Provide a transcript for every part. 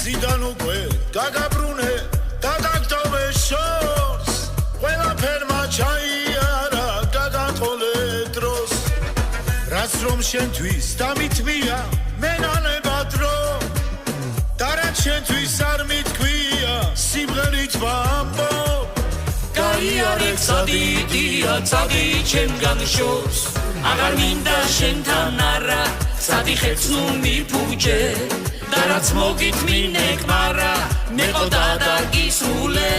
მზიდან უკვე გაგაბრუნე და გაგდოვე შორს ყველაფერმა ჩაიარა გაგაყოლე დროს რაც რომ შენთვის დამითმია მენანება დრო და რაც შენთვის არ მითქვია სიმღერით ვამბო გაიარე წადიდია წადი ჩემგან შორს აღარ მინდა შენთან არა სადიხეც ნუ მიფუჭე და რაც მოგითმინე ქმარა მეყოდა და გისრულე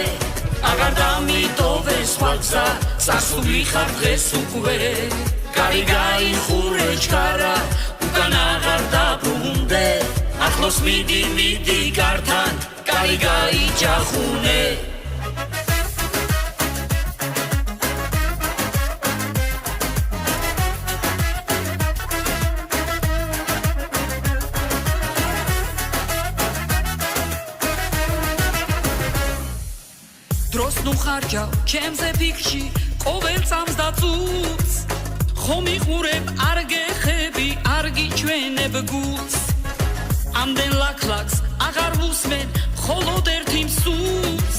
აღარ დამიტოვე სხვა გზა სასული ხარ დღეს უკვე კარი გაიხურე ჩქარა უკან აღარ დაბრუნდე ახლოს მიდი გართან კარი გაიჯახუნე დროს ნუ ხარჯავ ჩემზე ფიქრში ყოველ წამს და წუთს ხომ იხურებ არ გეხები არ გიჩვენებ გულს ამდენ ლაქლაქს აღარ ვუსმენ მხოლოდ ერთი მსუს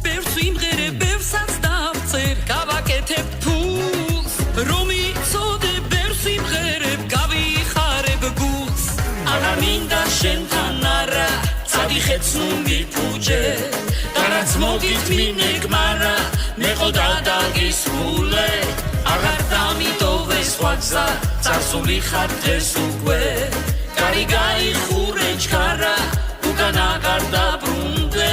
ბევრს ვიმღერებ ბევრსაც დავწერ გავაკეთებ ფულს რომ იცოდე ბევრს ვიმღერებ გავიხარებ გულს აღარ მინდა შენთან არა წადიხეც ნუ მიფუჭე და რაც მოგითმინე ქმარა მეყოდა და გისრულე აღარ დამიტოვე სხვა გზა წარსული ხარ დღეს უკვე კარი გაიხურე ჩქარა უკან აღარ დაბრუნდე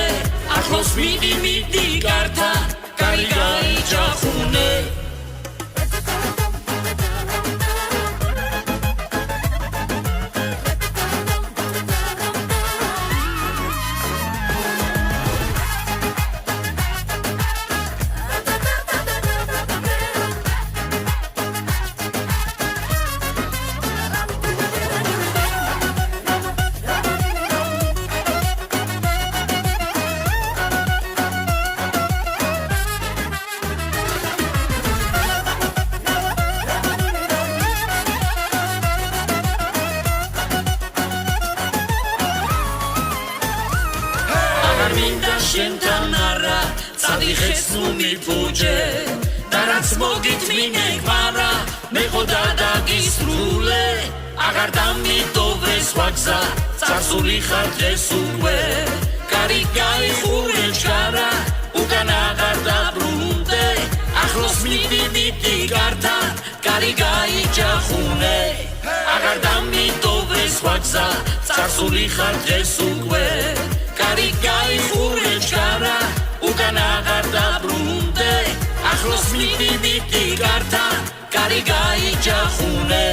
ახლოს მიდი გართან კარი გაიჯახუნე მინდა შენთან არა წადიხეც ნუ მიფუჭე და რაც მოგითმინე ქმარა მეყოდა და გისრულე აღარ დამიტოვე სხვა გზა წარსული ხარ დღეს უკვე კარი გაიხურე ჩქარა უკან აღარ დაბრუნდე ახლოს მიდი გართან კარი გაიჯახუნე აღარ დამიტოვე სხვა გზა წარსული ხარ დღეს უკვე კარი გაიხურე ჩქარა უკან აღარ დაბრუნდე ახლოს მიდი გართან კარი გაიჯახუნე